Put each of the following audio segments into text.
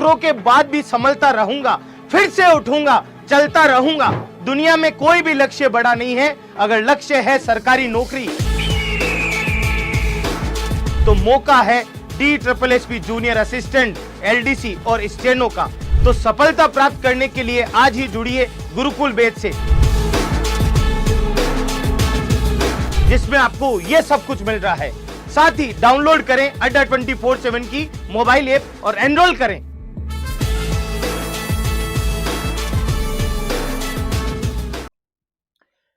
टकरों के बाद भी संभलता रहूंगा, फिर से उठूंगा, चलता रहूंगा। दुनिया में कोई भी लक्ष्य बड़ा नहीं है। अगर लक्ष्य है सरकारी नौकरी तो मौका है DSSB जूनियर असिस्टेंट, LDC और स्टेनो का। तो सफलता प्राप्त करने के लिए आज ही जुड़िए गुरुकुल बैच से, जिसमें आपको यह सब कुछ मिल रहा है। साथ ही डाउनलोड करें अड्डा 24/7 की मोबाइल ऐप और एनरोल करें।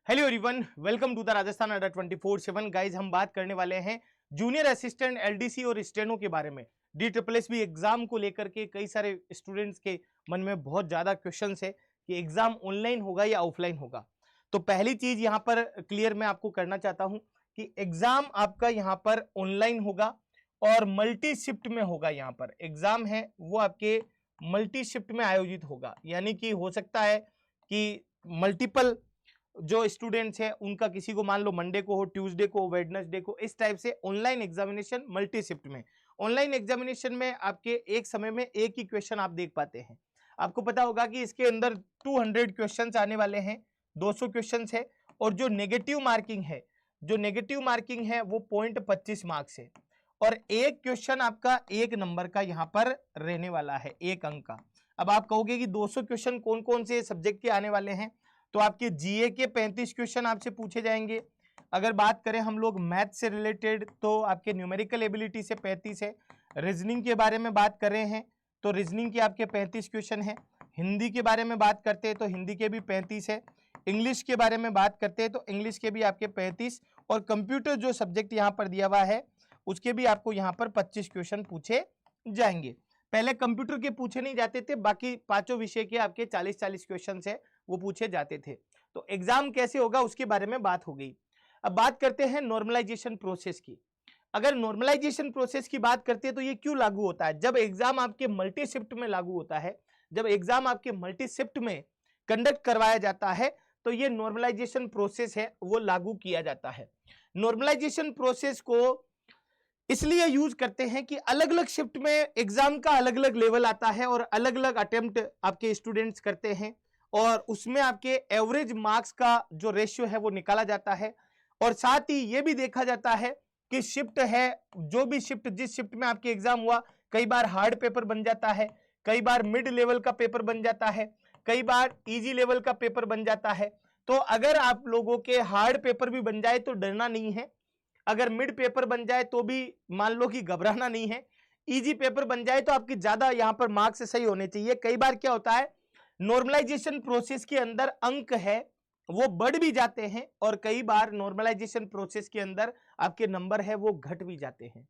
Hello everyone, welcome to the Rajasthan Adda 24/7। Guys, हम बात करने वाले हैं जूनियर असिस्टेंट, LDC और स्टेनो के बारे में। DSSB एग्जाम को लेकर के कई सारे स्टूडेंट्स के मन में बहुत ज्यादा क्वेश्चंस है कि एग्जाम ऑनलाइन होगा या ऑफलाइन होगा। तो पहली चीज यहाँ पर क्लियर मैं आपको करना चाहता हूँ कि एग्जाम आपका यहाँ पर ऑनलाइन होगा और मल्टी शिफ्ट में होगा। यहाँ पर एग्जाम है वो आपके मल्टी शिफ्ट में आयोजित होगा, यानी कि हो सकता है कि मल्टीपल जो स्टूडेंट्स हैं उनका किसी को मान लो मंडे को हो, ट्यूसडे को, वेडनेसडे को, इस टाइप से ऑनलाइन एग्जामिनेशन मल्टी शिफ्ट में। ऑनलाइन एग्जामिनेशन में आपके एक समय में एक ही क्वेश्चन आप देख पाते हैं। आपको पता होगा कि इसके अंदर 200 क्वेश्चंस आने वाले हैं, 200 क्वेश्चंस है। और जो नेगेटिव मार्किंग है वो 0.25 मार्क्स है। और एक क्वेश्चन आपका 1 नंबर का यहाँ पर रहने वाला है, 1 अंक का। अब आप कहोगे कि 200 क्वेश्चन कौन कौन से सब्जेक्ट के आने वाले हैं, तो आपके जीए के 35 क्वेश्चन आपसे पूछे जाएंगे। अगर बात करें हम लोग मैथ से रिलेटेड तो आपके न्यूमेरिकल एबिलिटी से 35 है। रीजनिंग के बारे में बात कर रहे हैं तो रीजनिंग के आपके 35 क्वेश्चन है। हिंदी के बारे में बात करते हैं तो हिंदी के भी 35 है। इंग्लिश के बारे में बात करते हैं तो इंग्लिश के भी आपके 35, और कंप्यूटर जो सब्जेक्ट यहाँ पर दिया हुआ है उसके भी आपको यहाँ पर 25 क्वेश्चन पूछे जाएंगे। पहले कंप्यूटर के पूछे नहीं जाते थे, बाकी पांचों विषय के आपके 40-40 क्वेश्चन है वो पूछे जाते थे। तो एग्जाम कैसे होगा उसके बारे में बात हो गई। अब बात करते हैं नॉर्मलाइजेशन प्रोसेस की। अगर नॉर्मलाइजेशन प्रोसेस की बात करते हैं तो ये क्यों लागू होता है? जब एग्जाम आपके मल्टी शिफ्ट में लागू होता है, जब एग्जाम आपके मल्टी शिफ्ट में कंडक्ट करवाया जाता है तो ये नॉर्मलाइजेशन प्रोसेस है वो लागू किया जाता है। नॉर्मलाइजेशन प्रोसेस को इसलिए यूज करते हैं कि अलग अलग शिफ्ट में एग्जाम का अलग अलग लेवल आता है और अलग अलग अटेम्प्ट आपके स्टूडेंट्स करते हैं, और उसमें आपके एवरेज मार्क्स का जो रेशियो है वो निकाला जाता है। और साथ ही ये भी देखा जाता है कि शिफ्ट है, जो भी शिफ्ट, जिस शिफ्ट में आपके एग्जाम हुआ, कई बार हार्ड पेपर बन जाता है, कई बार मिड लेवल का पेपर बन जाता है, कई बार इजी लेवल का पेपर बन जाता है। तो अगर आप लोगों के हार्ड पेपर भी बन जाए तो डरना नहीं है, अगर मिड पेपर बन जाए तो भी मान लो कि घबराना नहीं है, इजी पेपर बन जाए तो आपकी ज्यादा यहाँ पर मार्क्स सही होने चाहिए। कई बार क्या होता है, नॉर्मलाइजेशन प्रोसेस के अंदर अंक है वो बढ़ भी जाते हैं, और कई बार नॉर्मलाइजेशन प्रोसेस के अंदर आपके नंबर है वो घट भी जाते हैं।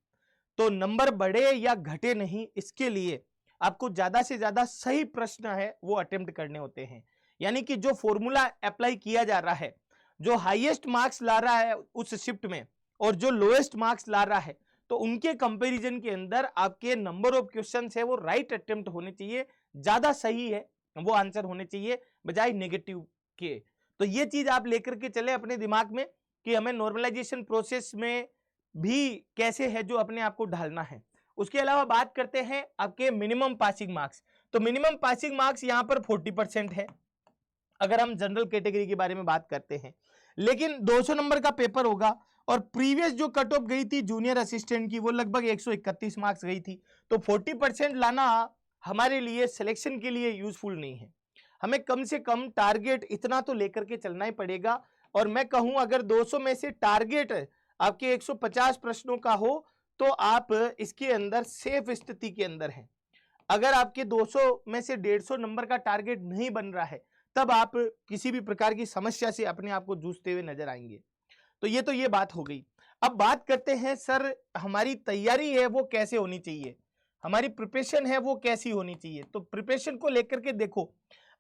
तो नंबर बढ़े या घटे नहीं, इसके लिए आपको ज्यादा से ज्यादा सही प्रश्न है वो अटेम्प्ट करने होते हैं। यानी कि जो फॉर्मूला अप्लाई किया जा रहा है, जो हाईएस्ट मार्क्स ला रहा है उस शिफ्ट में और जो लोएस्ट मार्क्स ला रहा है, तो उनके कंपैरिजन के अंदर आपके नंबर ऑफ क्वेश्चंस है वो राइट अटेम्प्ट होने चाहिए, ज्यादा सही है वो आंसर होने चाहिए बजाय नेगेटिव के। तो ये चीज आप लेकर के चले अपने दिमाग में कि हमें नॉर्मलाइजेशन प्रोसेस में भी कैसे है जो अपने आप को ढालना है। उसके अलावा बात करते हैं आपके मिनिमम पासिंग मार्क्स। तो मिनिमम पासिंग मार्क्स यहाँ पर 40% है अगर हम जनरल कैटेगरी के बारे में बात करते हैं, लेकिन 200 नंबर का पेपर होगा और प्रीवियस जो कट ऑफ गई थी जूनियर असिस्टेंट की वो लगभग 131 मार्क्स गई थी। तो 40% लाना हमारे लिए सिलेक्शन के लिए यूजफुल नहीं है। हमें कम से कम टारगेट इतना तो लेकर के चलना ही पड़ेगा। और मैं कहूं अगर 200 में से टारगेट आपके 150 प्रश्नों का हो तो आप इसके अंदर सेफ स्थिति के अंदर हैं। अगर आपके 200 में से 150 नंबर का टारगेट नहीं बन रहा है तब आप किसी भी प्रकार की समस्या से अपने आप को जूझते हुए नजर आएंगे। तो ये बात हो गई। अब बात करते हैं सर हमारी तैयारी है वो कैसे होनी चाहिए, हमारी प्रिपरेशन है वो कैसी होनी चाहिए। तो प्रिपरेशन को लेकर के देखो,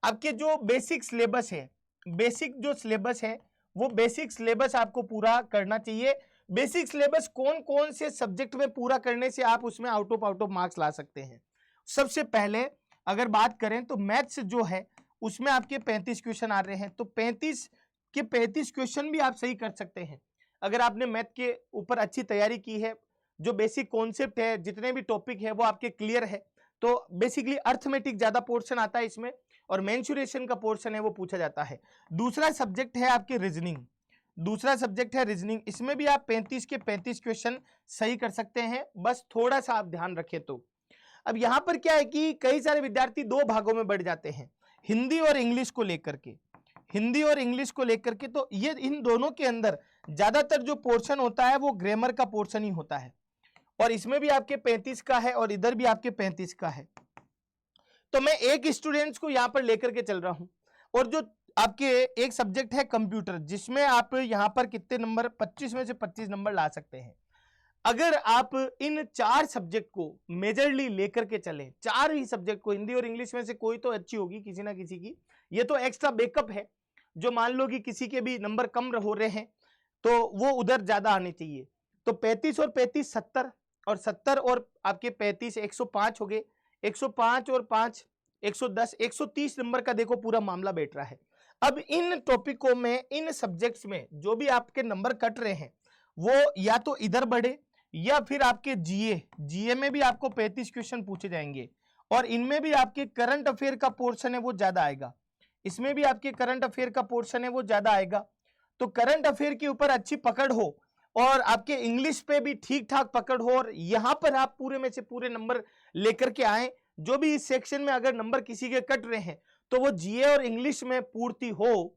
आपके जो बेसिक सिलेबस है, बेसिक जो सिलेबस है वो बेसिक सिलेबस आपको पूरा करना चाहिए। बेसिक सिलेबस कौन कौन से सब्जेक्ट में पूरा करने से आप उसमें आउट ऑफ मार्क्स ला सकते हैं। सबसे पहले अगर बात करें तो मैथ्स जो है उसमें आपके 35 क्वेश्चन आ रहे हैं, तो 35 के 35 क्वेश्चन भी आप सही कर सकते हैं अगर आपने मैथ के ऊपर अच्छी तैयारी की है। जो बेसिक कॉन्सेप्ट है, जितने भी टॉपिक है वो आपके क्लियर है, तो बेसिकली अर्थमेटिक ज्यादा पोर्शन आता है इसमें, और मेंसुरेशन का पोर्शन है वो पूछा जाता है। दूसरा सब्जेक्ट है आपके रीजनिंग, दूसरा सब्जेक्ट है रीजनिंग। इसमें भी आप 35 के 35 क्वेश्चन सही कर सकते हैं, बस थोड़ा सा आप ध्यान रखें तो। अब यहां पर क्या है कि कई सारे विद्यार्थी दो भागों में बढ़ जाते हैं, हिंदी और इंग्लिश को लेकर के, हिंदी और इंग्लिश को लेकर के। तो ये इन दोनों के अंदर ज्यादातर जो पोर्शन होता है वो ग्रामर का पोर्शन ही होता है, और इसमें भी आपके 35 का है और इधर भी आपके 35 का है। तो मैं एक स्टूडेंट्स को यहां पर लेकर के चल रहा हूं, और जो आपके एक सब्जेक्ट है कंप्यूटर, जिसमें आप यहां पर कितने नंबर, 25 में से 25 नंबर ला सकते हैं। अगर आप इन 4 सब्जेक्ट को मेजरली लेकर के चलें, 4 ही सब्जेक्ट को, हिंदी और इंग्लिश में से कोई तो अच्छी होगी किसी ना किसी की, ये तो एक्स्ट्रा बैकअप है, जो मान लो कि किसी के भी नंबर कम हो रहे हैं तो वो उधर ज्यादा आने चाहिए। तो 35 और 35 70, और 70 और आपके 35 105 हो गए, 105 और 5 110, 130 नंबर का देखो पूरा मामला बैठ रहा है। अब इन टॉपिकों में, इन सब्जेक्ट्स में जो भी आपके नंबर कट रहे हैं वो या तो इधर बढ़े, या फिर आपके जीए में भी आपको 35 क्वेश्चन पूछे जाएंगे, और इनमें भी आपके करंट अफेयर का पोर्शन है वो ज्यादा आएगा, इसमें भी आपके करंट अफेयर का पोर्शन है वो ज्यादा आएगा। तो करंट अफेयर के ऊपर अच्छी पकड़ हो, और आपके इंग्लिश पे भी ठीक ठाक पकड़ हो, और यहां पर आप पूरे में से पूरे नंबर लेकर के आए। जो भी इस सेक्शन में अगर नंबर किसी के कट रहे हैं तो वो जीए और इंग्लिश में पूर्ति हो,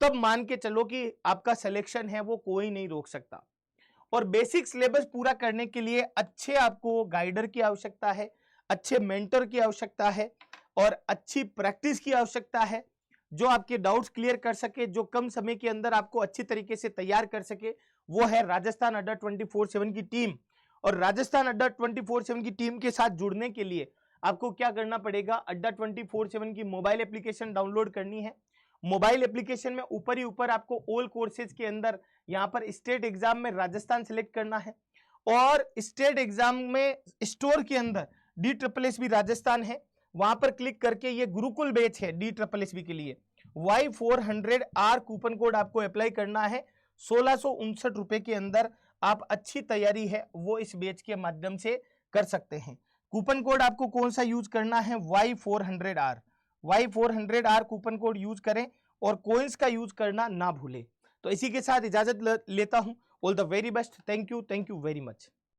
तब मान के चलो कि आपका सिलेक्शन है वो कोई नहीं रोक सकता। और बेसिक सिलेबस पूरा करने के लिए अच्छे आपको गाइडर की आवश्यकता है, अच्छे मेंटर की आवश्यकता है, और अच्छी प्रैक्टिस की आवश्यकता है, जो आपके डाउट्स क्लियर कर सके, जो कम समय के अंदर आपको अच्छी तरीके से तैयार कर सके। वो है राजस्थान अड्डा 24/7 की टीम। और राजस्थान अड्डा 24/7 की टीम के साथ जुड़ने के लिए आपको क्या करना पड़ेगा, अड्डा 24/7 की मोबाइल एप्लीकेशन डाउनलोड करनी है। मोबाइल एप्लीकेशन में ऊपर ही ऊपर आपको ऑल कोर्सेज के अंदर यहाँ पर स्टेट एग्जाम में राजस्थान सिलेक्ट करना है, और स्टेट एग्जाम में स्टोर के अंदर DSSB राजस्थान है, वहां पर क्लिक करके ये गुरुकुल बैच है DSSB के लिए, Y400R कूपन कोड आपको अप्लाई करना है। 1659 रुपए के अंदर आप अच्छी तैयारी है वो इस बैच के माध्यम से कर सकते हैं। कूपन कोड आपको कौन सा यूज करना है, Y400R, Y400R coupon code use करें, और कोइंस का यूज करना ना भूलें। तो इसी के साथ इजाजत लेता हूं। All the very best, thank you very much.